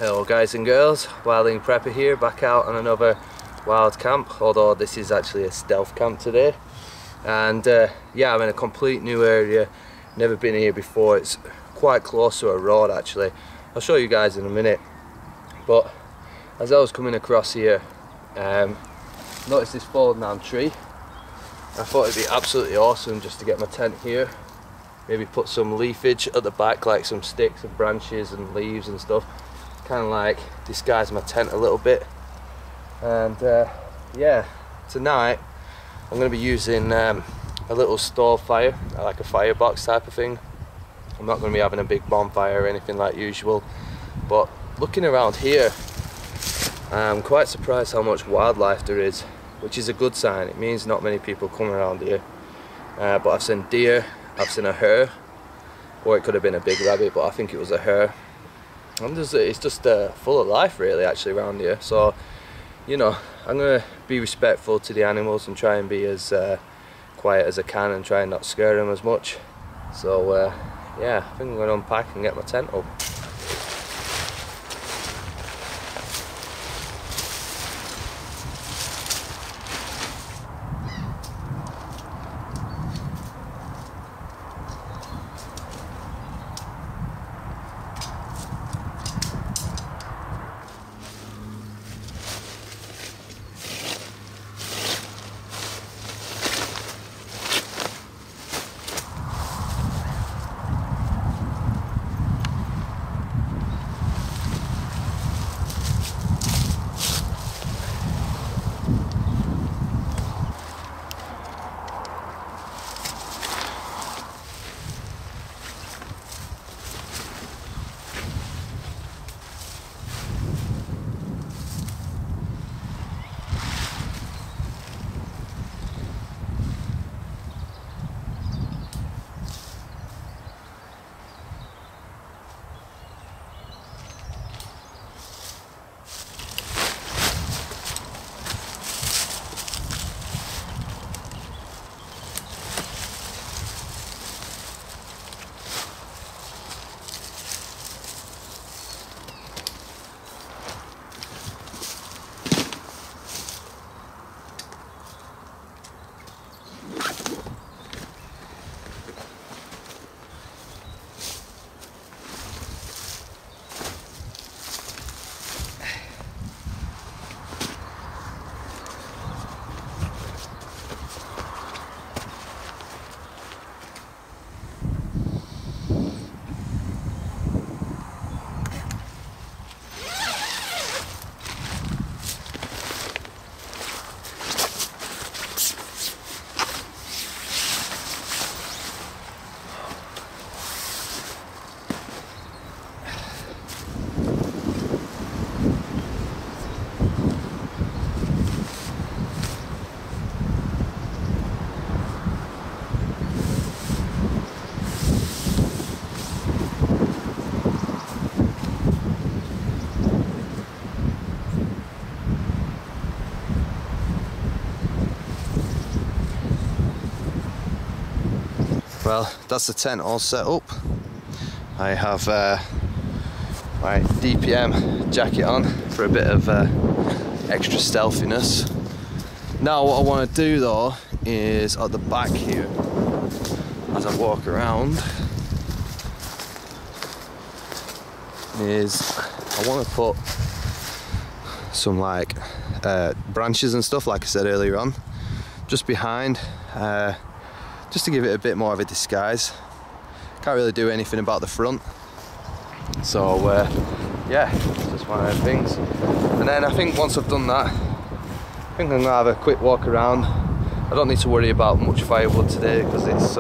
Hello guys and girls, Wildling Prepper here, back out on another wild camp, although this is actually a stealth camp today. And yeah, I'm in a complete new area, never been here before. It's quite close to a road actually. I'll show you guys in a minute. But as I was coming across here, noticed this fallen down tree. I thought it'd be absolutely awesome just to get my tent here. Maybe put some leafage at the back, like some sticks and branches and leaves and stuff. Kind of like disguise my tent a little bit. And yeah, tonight I'm going to be using a little stove fire, like a firebox type of thing. I'm not going to be having a big bonfire or anything like usual. But looking around here, I'm quite surprised how much wildlife there is, which is a good sign. It means not many people come around here. But I've seen deer, I've seen a hare, or it could have been a big rabbit, but I think it was a hare. And it's just full of life really actually around here. So, you know, I'm going to be respectful to the animals and try and be as quiet as I can and try and not scare them as much. So yeah, I think I'm going to unpack and get my tent up. Well, that's the tent all set up. I have my DPM jacket on for a bit of extra stealthiness. Now what I want to do though is at the back here, as I walk around, is I want to put some like branches and stuff, like I said earlier on, just behind. Just to give it a bit more of a disguise. Can't really do anything about the front. So yeah, just one of those things. And then I think once I've done that, I think I'm gonna have a quick walk around. I don't need to worry about much firewood today because it's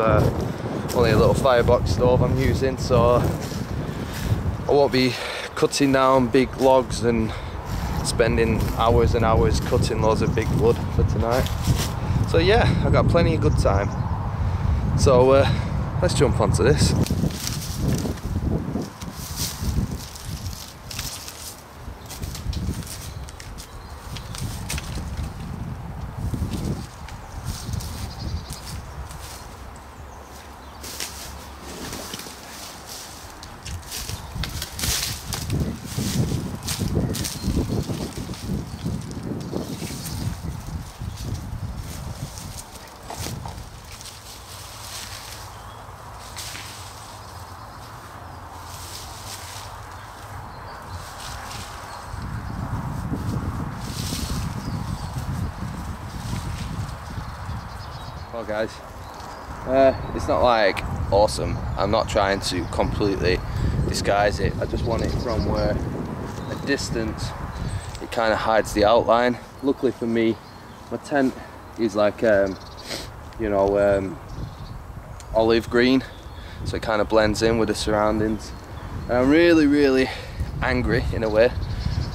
only a little firebox stove I'm using, so I won't be cutting down big logs and spending hours and hours cutting loads of big wood for tonight. So yeah, I've got plenty of good time. So let's jump onto this. Well guys, it's not like awesome. I'm not trying to completely disguise it. I just want it from where a distance it kind of hides the outline. Luckily for me, my tent is like you know, olive green, so it kind of blends in with the surroundings. And I'm really angry in a way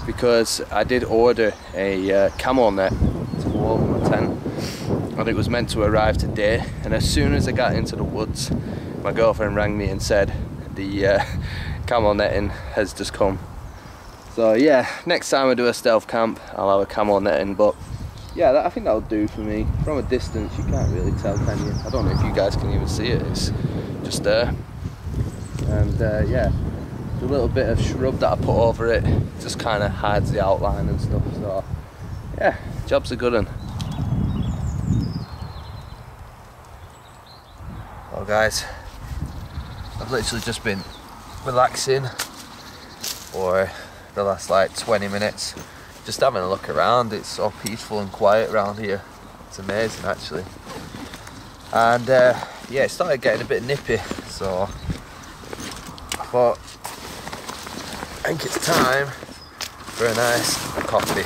because I did order a camel net to go over my tent, and it was meant to arrive today, and as soon as I got into the woods, my girlfriend rang me and said the camel netting has just come. So yeah, next time I do a stealth camp I'll have a camel netting, but yeah, I think that'll do for me. From a distance you can't really tell, can you? I don't know if you guys can even see it, it's just there. And yeah, the little bit of shrub that I put over it just kind of hides the outline and stuff, so yeah, job's a good one. Well guys, I've literally just been relaxing for the last like 20 minutes, just having a look around. It's so peaceful and quiet around here, it's amazing actually. And yeah, it started getting a bit nippy, so I thought I think it's time for a nice coffee.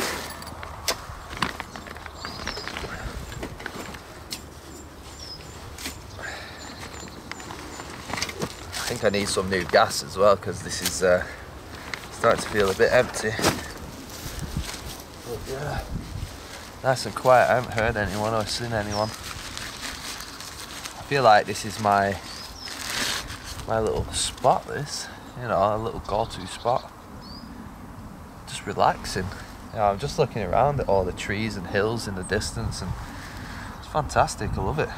I think I need some new gas as well because this is starting to feel a bit empty. But yeah, nice and quiet. I haven't heard anyone or seen anyone. I feel like this is my little spot, this, you know, a little go-to spot. Just relaxing. You know, I'm just looking around at all the trees and hills in the distance, and it's fantastic. I love it.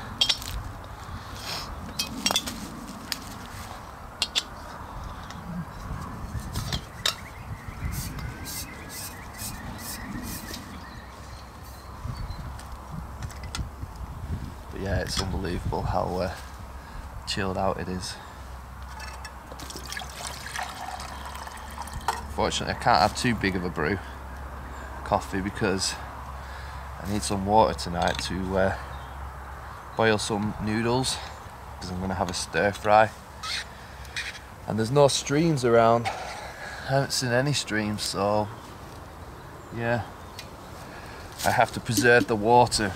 But yeah, it's unbelievable how chilled out it is. Unfortunately, I can't have too big of a brew coffee because I need some water tonight to boil some noodles, because I'm going to have a stir fry. And there's no streams around. I haven't seen any streams, so yeah, I have to preserve the water.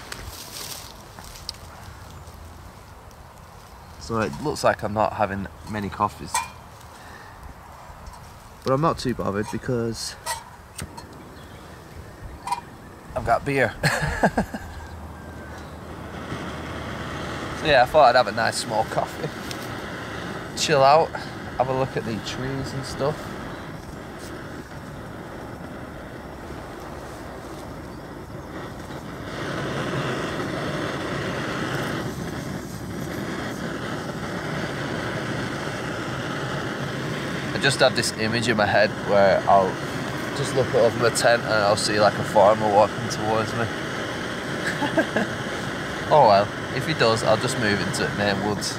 So it looks like I'm not having many coffees. But I'm not too bothered because I've got beer. So yeah, I thought I'd have a nice small coffee, chill out, have a look at the trees and stuff. I just have this image in my head where I'll just look over my tent and I'll see like a farmer walking towards me. Oh well, if he does, I'll just move into main woods.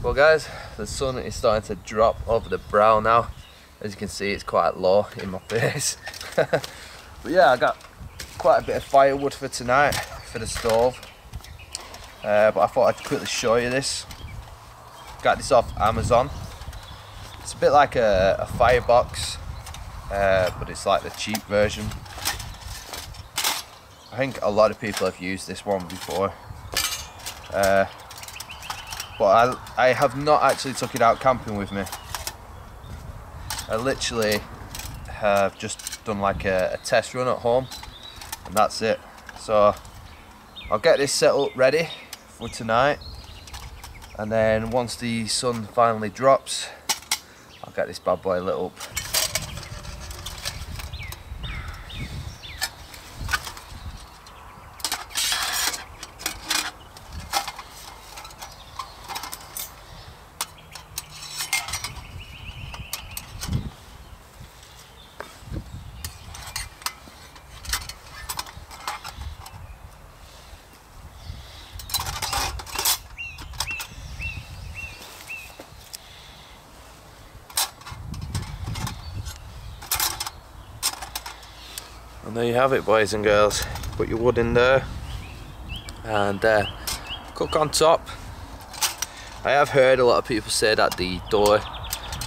Well guys, the sun is starting to drop over the brow now. As you can see, it's quite low in my face. But yeah, I got quite a bit of firewood for tonight for the stove. But I thought I'd quickly show you this. Got this off Amazon. It's a bit like a firebox, but it's like the cheap version. I think a lot of people have used this one before. But I have not actually took it out camping with me. I literally have just done like a test run at home, and that's it. So I'll get this set up ready for tonight, and then once the sun finally drops, I'll get this bad boy lit up. And there you have it, boys and girls. Put your wood in there and cook on top. I have heard a lot of people say that the door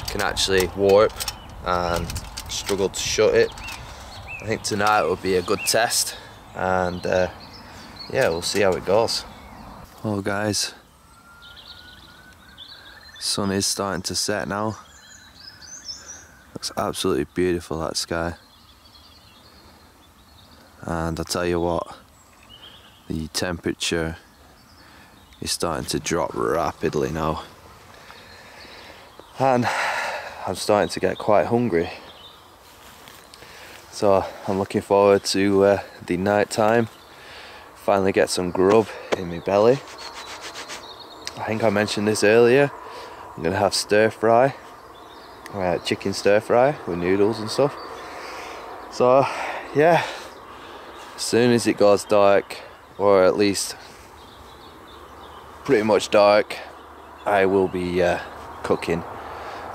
can actually warp and struggle to shut it. I think tonight will be a good test, and yeah, we'll see how it goes. Well guys, sun is starting to set now. Looks absolutely beautiful, that sky. And I'll tell you what, the temperature is starting to drop rapidly now, and I'm starting to get quite hungry. So I'm looking forward to the night time, finally get some grub in my belly. I think I mentioned this earlier, I'm gonna have stir fry, chicken stir fry with noodles and stuff. So yeah, as soon as it goes dark, or at least pretty much dark, I will be cooking.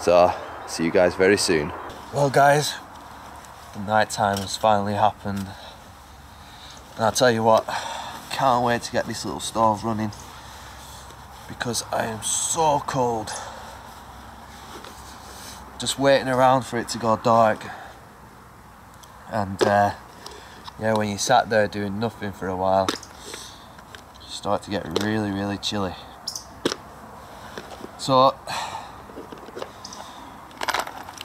So see you guys very soon. Well guys, the night time has finally happened, and I'll tell you what, can't wait to get this little stove running, because I am so cold. Just waiting around for it to go dark, and yeah, when you sat there doing nothing for a while, you start to get really, really chilly. So,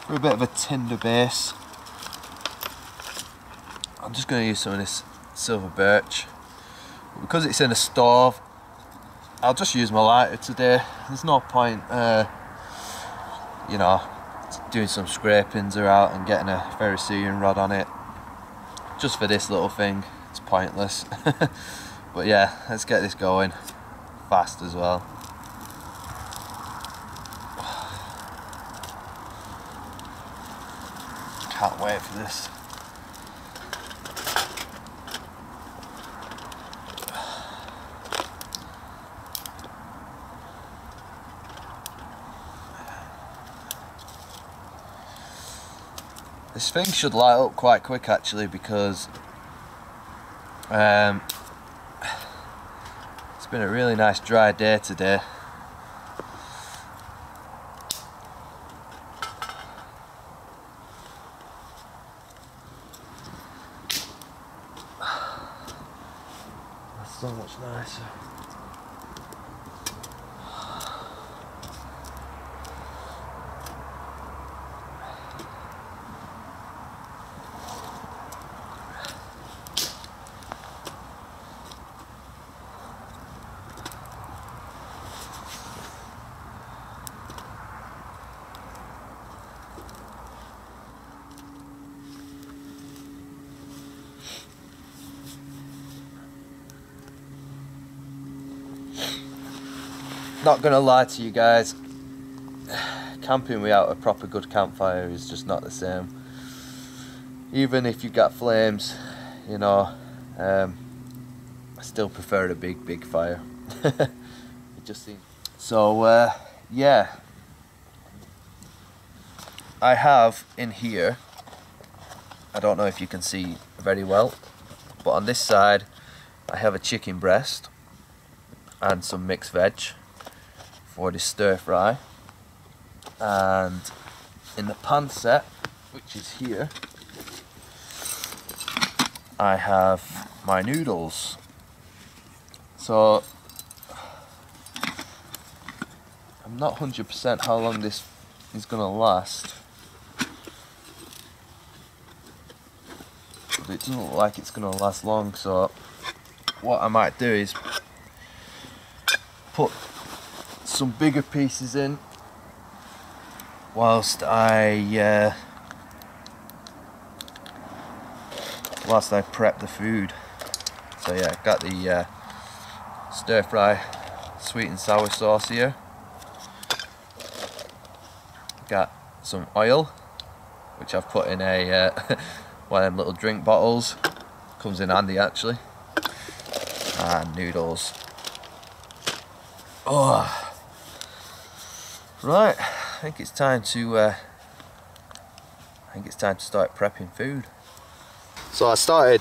for a bit of a tinder base, I'm just going to use some of this silver birch. Because it's in a stove, I'll just use my lighter today. There's no point, you know, doing some scrapings around and getting a ferrocerium rod on it. Just for this little thing, it's pointless. But yeah, let's get this going fast as well. Can't wait for this. This thing should light up quite quick actually, because it's been a really nice dry day today. That's so much nicer. Not gonna lie to you guys, camping without a proper good campfire is just not the same. Even if you've got flames, you know, I still prefer a big fire. It just seems. So yeah, I have in here, I don't know if you can see very well, but on this side I have a chicken breast and some mixed veg for the stir fry, and in the pan set, which is here, I have my noodles. So I'm not 100% how long this is gonna last, but it doesn't look like it's gonna last long, so what I might do is put some bigger pieces in whilst I prep the food. So yeah, I've got the stir fry sweet and sour sauce here. Got some oil, which I've put in a one of them little drink bottles. Comes in handy actually. And noodles. Oh, right. I think it's time to start prepping food. So I started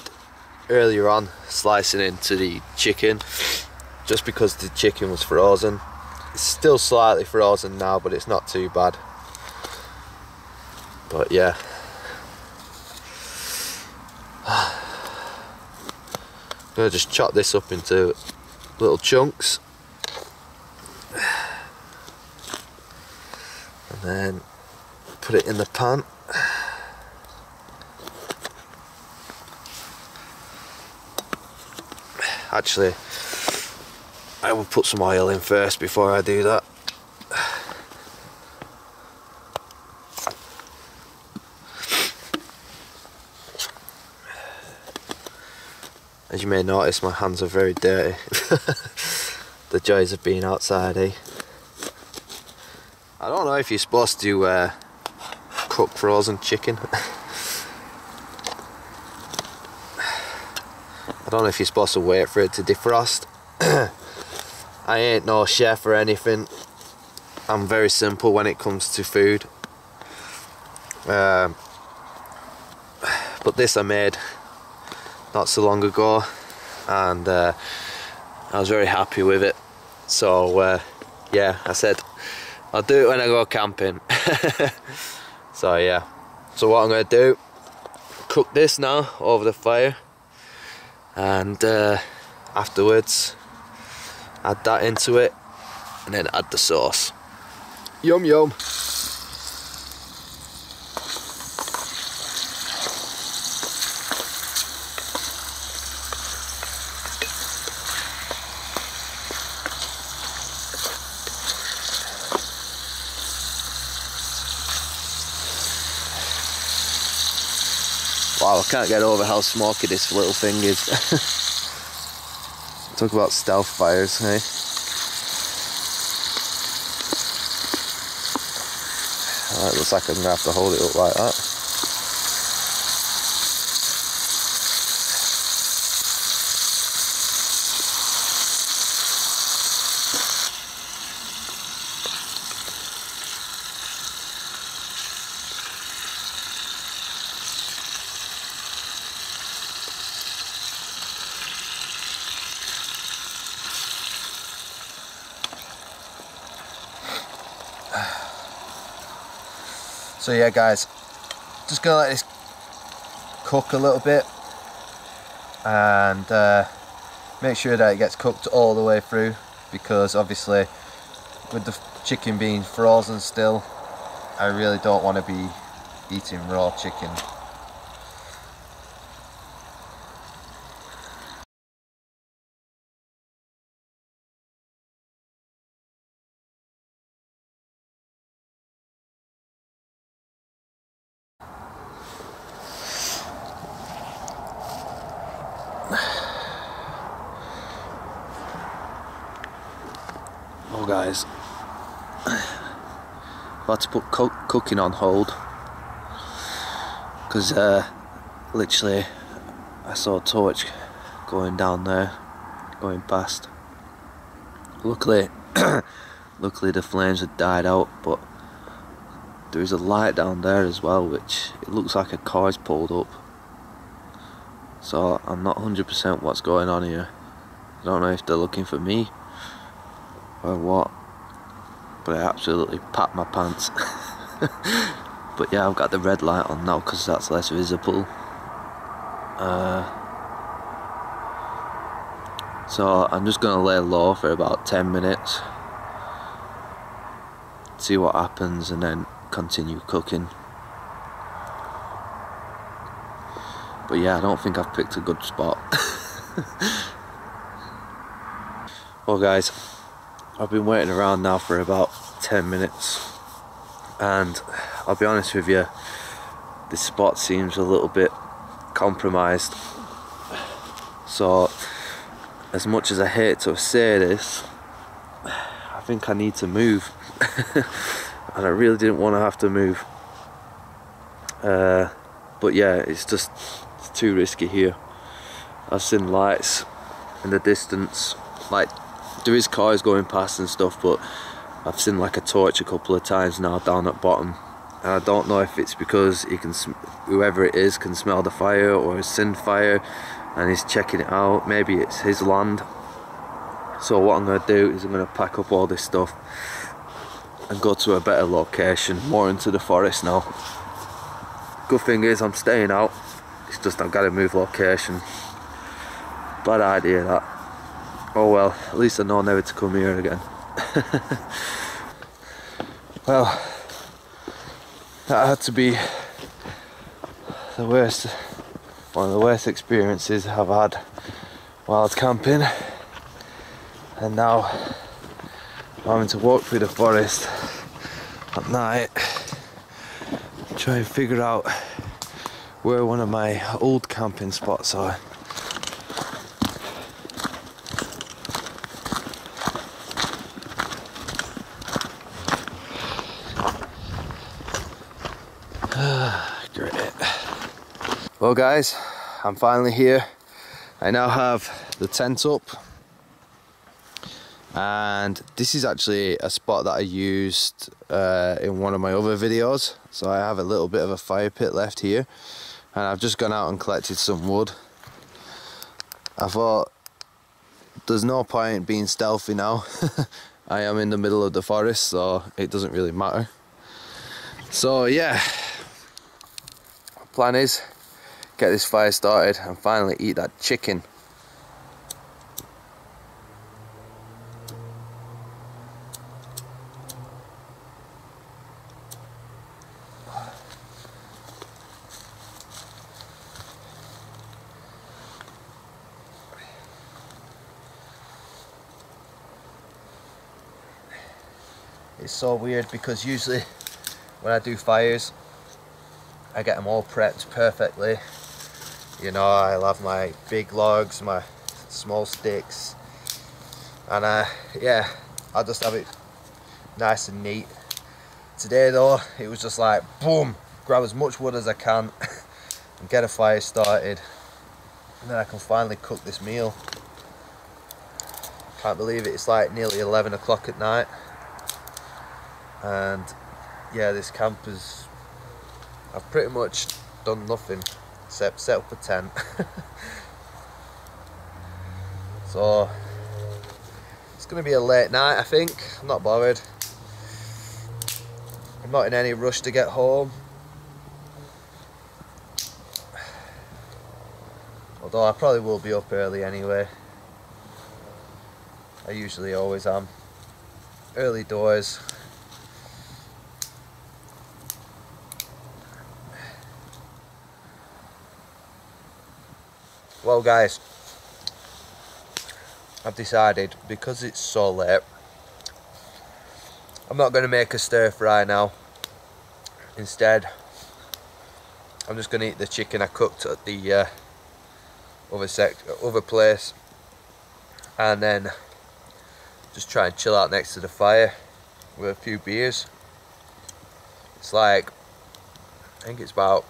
earlier on slicing into the chicken, just because the chicken was frozen. It's still slightly frozen now, but it's not too bad. But yeah, I'm gonna just chop this up into little chunks and then put it in the pan. Actually, I will put some oil in first before I do that. As you may notice, my hands are very dirty. The joys of being outside, eh? I don't know if you're supposed to cook frozen chicken. I don't know if you're supposed to wait for it to defrost. I ain't no chef or anything. I'm very simple when it comes to food. But this I made not so long ago, and I was very happy with it. So yeah, I said I'll do it when I go camping. So yeah, so what I'm going to do, cook this now over the fire, and afterwards add that into it, and then add the sauce. Yum yum. Wow, I can't get over how smoky this little thing is. Talk about stealth fires, hey? Oh, it looks like I'm going to have to hold it up like that. So yeah guys, just gonna let this cook a little bit, and make sure that it gets cooked all the way through, because obviously with the chicken being frozen still, I really don't want to be eating raw chicken. Oh guys, about to put cooking on hold, because literally I saw a torch going down there, going past. Luckily Luckily the flames had died out, but there is a light down there as well, which it looks like a car's pulled up. So I'm not 100% what's going on here. I don't know if they're looking for me or what, but I absolutely packed my pants. But yeah, I've got the red light on now because that's less visible. So I'm just going to lay low for about 10 minutes, see what happens, and then continue cooking. But yeah, I don't think I've picked a good spot. Well guys, I've been waiting around now for about 10 minutes, and I'll be honest with you, this spot seems a little bit compromised. So as much as I hate to say this, I think I need to move. And I really didn't want to have to move, but yeah, it's too risky here. I've seen lights in the distance, like there is cars going past and stuff, but I've seen like a torch a couple of times now down at bottom, and I don't know if it's because he can, whoever it is can smell the fire, or has seen fire and he's checking it out. Maybe it's his land. So what I'm going to do is I'm going to pack up all this stuff and go to a better location, more into the forest now. Good thing is I'm staying out, it's just I've got to move location. Bad idea that. Oh well, at least I know never to come here again. Well, that had to be the worst, one of the worst experiences I've had wild camping, and now I'm having to walk through the forest at night, try and figure out where one of my old camping spots are. Great. Well guys, I'm finally here. I now have the tent up, and this is actually a spot that I used in one of my other videos. So I have a little bit of a fire pit left here, and I've just gone out and collected some wood. I thought there's no point being stealthy now. I am in the middle of the forest, so it doesn't really matter. So yeah, plan is get this fire started and finally eat that chicken. It's so weird because usually when I do fires I get them all prepped perfectly. You know, I'll have my big logs, my small sticks, and yeah, I'll just have it nice and neat. Today though, it was just like boom, grab as much wood as I can and get a fire started, and then I can finally cook this meal. Can't believe it, it's like nearly 11 o'clock at night, and yeah, this camp is, I've pretty much done nothing except set up a tent. So it's going to be a late night, I think. I'm not bothered. I'm not in any rush to get home. Although I probably will be up early anyway. I usually always am. Early doors. Well guys, I've decided, because it's so late, I'm not going to make a stir fry now. Instead, I'm just going to eat the chicken I cooked at the other place, and then just try and chill out next to the fire with a few beers. It's like, I think it's about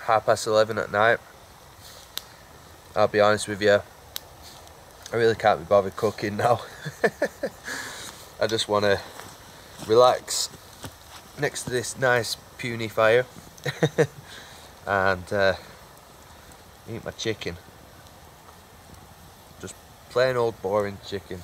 11:30 at night. I'll be honest with you, I really can't be bothered cooking now. I just want to relax next to this nice puny fire and eat my chicken. Just plain old boring chicken.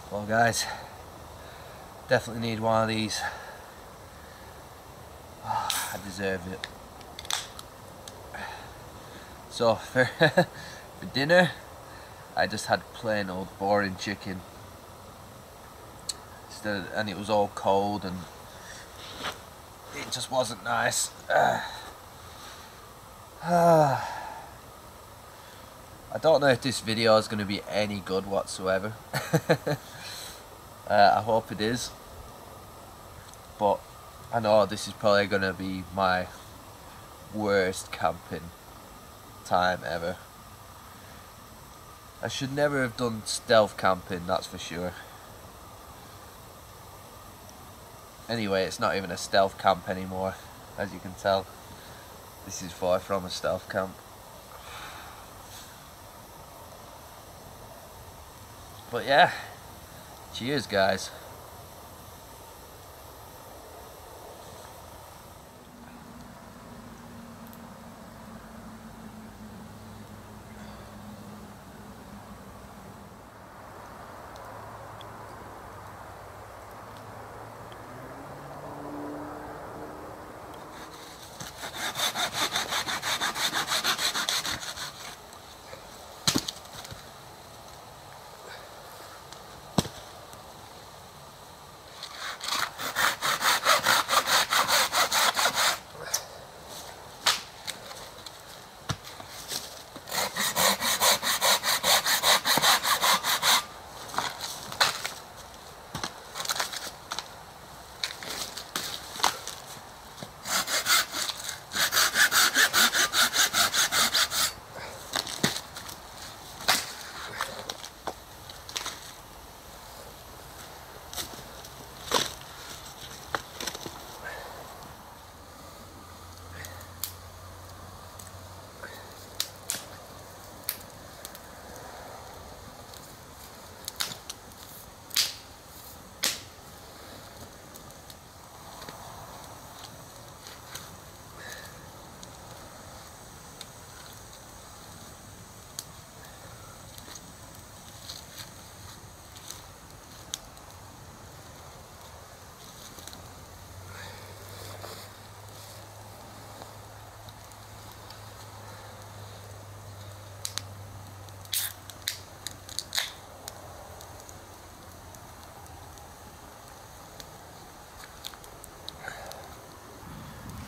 Well guys, definitely need one of these. Oh, I deserve it. So for dinner, I just had plain old boring chicken. And it was all cold and it just wasn't nice. I don't know if this video is going to be any good whatsoever. I hope it is, but I know this is probably going to be my worst camping time ever. I should never have done stealth camping, that's for sure. Anyway, it's not even a stealth camp anymore, as you can tell. This is far from a stealth camp. But yeah, cheers guys.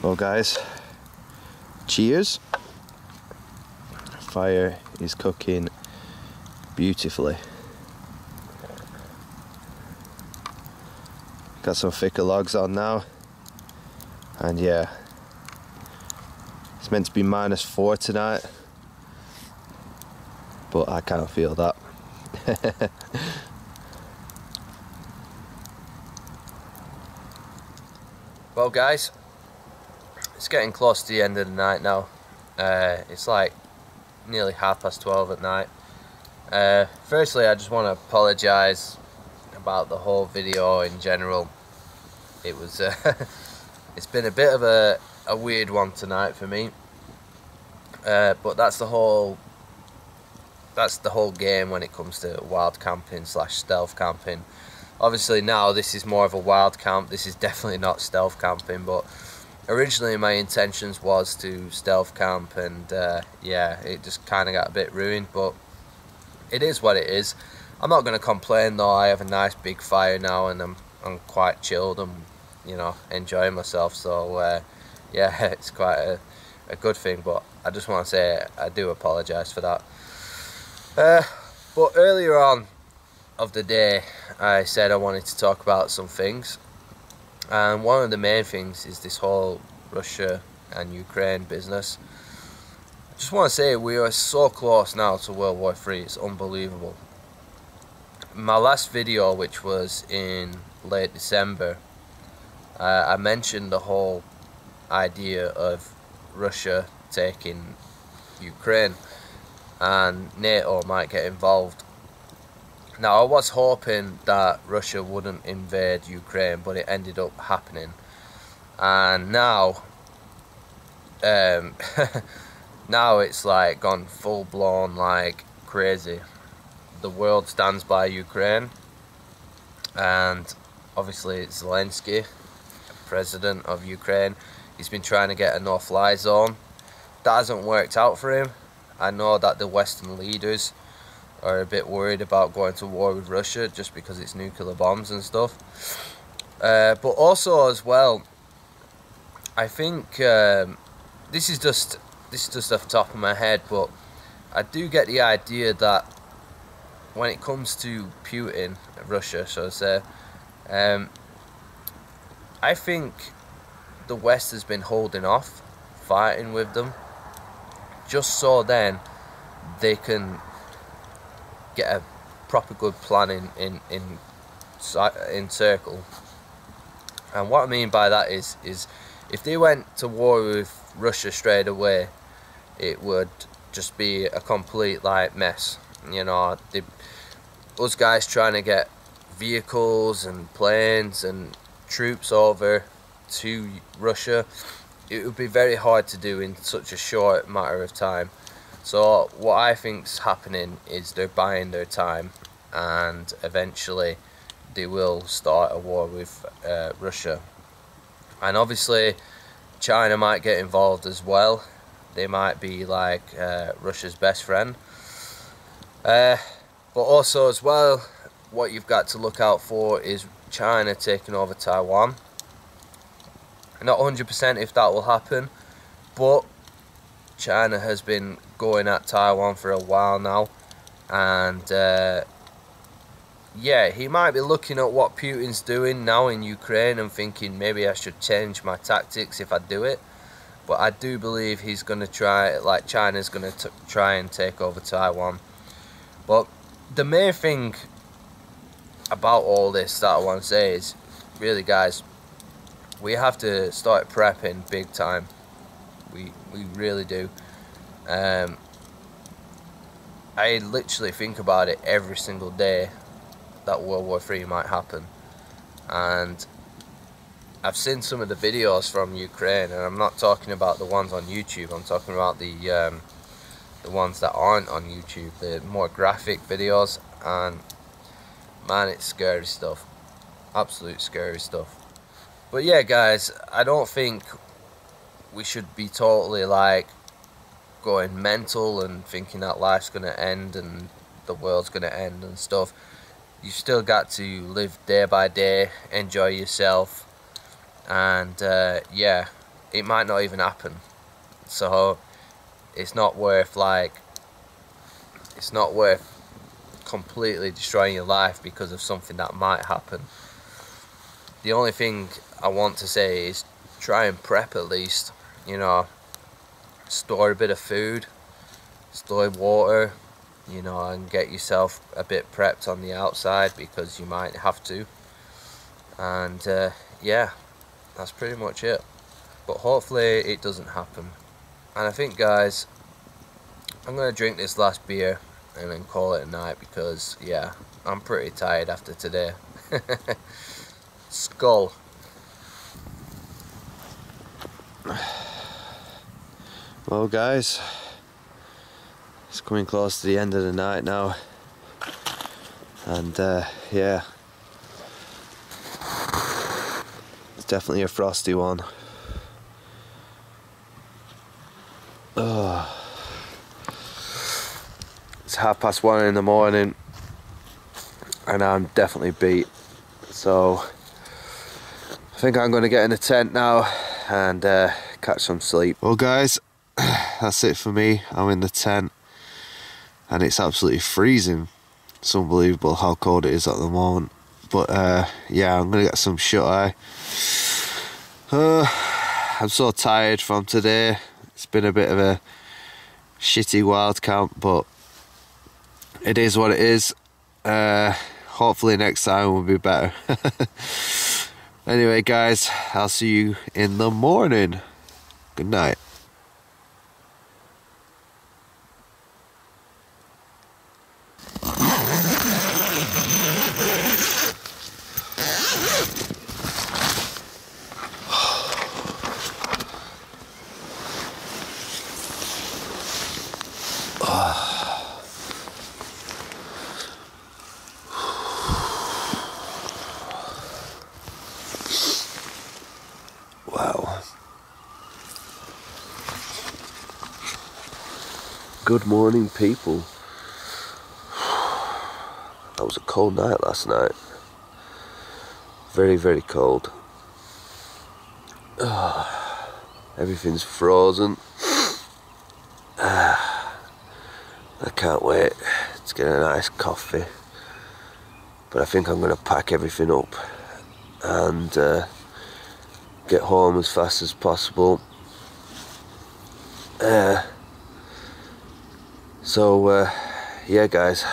Well guys, cheers. Fire is cooking beautifully. Got some thicker logs on now, and yeah, it's meant to be -4 tonight, but I kind of feel that. Well guys, it's getting close to the end of the night now. It's like nearly 12:30 at night. Firstly, I just want to apologise about the whole video in general. It was it's been a bit of a weird one tonight for me, but that's the whole game when it comes to wild camping / stealth camping. Obviously now this is more of a wild camp. This is definitely not stealth camping, but originally my intentions was to stealth camp, and yeah, it just kind of got a bit ruined, but it is what it is. I'm not going to complain though. I have a nice big fire now, and I'm quite chilled and, you know, enjoying myself, so yeah, it's quite a good thing. But I just want to say I do apologise for that. But earlier on of the day I said I wanted to talk about some things, And one of the main things is this whole Russia and Ukraine business. I just want to say we are so close now to World War III, it's unbelievable. My last video, which was in late December, I mentioned the whole idea of Russia taking Ukraine and NATO might get involved. Now I was hoping that Russia wouldn't invade Ukraine, but it ended up happening, and now now it's like gone full blown like crazy. The world stands by Ukraine, and obviously Zelensky, president of Ukraine, he's been trying to get a no-fly zone. That hasn't worked out for him. I know that the Western leaders are a bit worried about going to war with Russia just because it's nuclear bombs and stuff. But also as well, I think this is just off the top of my head, but I do get the idea that when it comes to Putin, Russia, so to say, I think the West has been holding off fighting with them just so then they can get a proper good plan in circle. And what I mean by that is if they went to war with Russia straight away, it would just be a complete like mess. You know, us guys trying to get vehicles and planes and troops over to Russia, it would be very hard to do in such a short matter of time. So what I think's happening is they're buying their time, and eventually they will start a war with Russia. And obviously China might get involved as well. They might be like Russia's best friend. But also as well, what you've got to look out for is China taking over Taiwan. Not 100% if that will happen, but China has been going at Taiwan for a while now, and yeah, he might be looking at what Putin's doing now in Ukraine and thinking maybe I should change my tactics if I do it. But I do believe he's going to try, like China's going to try and take over Taiwan. But the main thing about all this that I want to say is, really guys, we have to start prepping big time. We really do. I literally think about it every single day that World War III might happen. And I've seen some of the videos from Ukraine, and I'm not talking about the ones on YouTube, I'm talking about the ones that aren't on YouTube, the more graphic videos, and man, it's scary stuff. Absolute scary stuff. But yeah guys, I don't think we should be totally like going mental and thinking that life's gonna end and the world's gonna end and stuff. You still got to live day by day, enjoy yourself, and yeah, it might not even happen. So it's not worth completely destroying your life because of something that might happen. The only thing I want to say is try and prep at least, you know, store a bit of food, store water, you know, and get yourself a bit prepped on the outside because you might have to. And yeah, that's pretty much it. But hopefully it doesn't happen. And I think guys, I'm going to drink this last beer and then call it a night because yeah, I'm pretty tired after today. Skull. Well guys, it's coming close to the end of the night now, and yeah, it's definitely a frosty one. Oh. It's 1:30 in the morning and I'm definitely beat, so I think I'm going to get in a tent now and catch some sleep. Well guys, that's it for me. I'm in the tent and it's absolutely freezing. It's unbelievable how cold it is at the moment, But yeah, I'm gonna get some shut-eye. I'm so tired from today. It's been a bit of a shitty wild camp, but it is what it is. Hopefully next time will be better. Anyway guys, I'll see you in the morning. Good night. Wow. Good morning, people. That was a cold night last night. Very, very cold. Everything's frozen. I can't wait to get a nice coffee. But I think I'm going to pack everything up and get home as fast as possible. So yeah guys,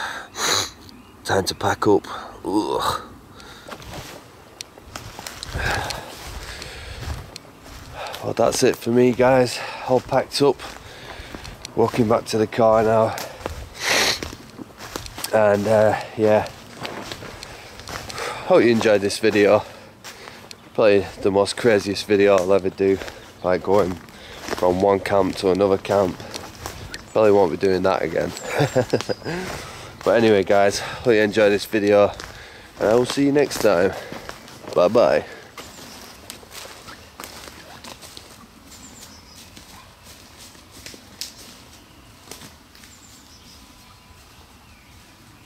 time to pack up. Ugh. Well, that's it for me guys, all packed up, walking back to the car now. And yeah, hope you enjoyed this video. Probably the most craziest video I'll ever do, like going from one camp to another camp. Probably won't be doing that again. But anyway guys, hope you enjoyed this video, and I will see you next time. Bye bye.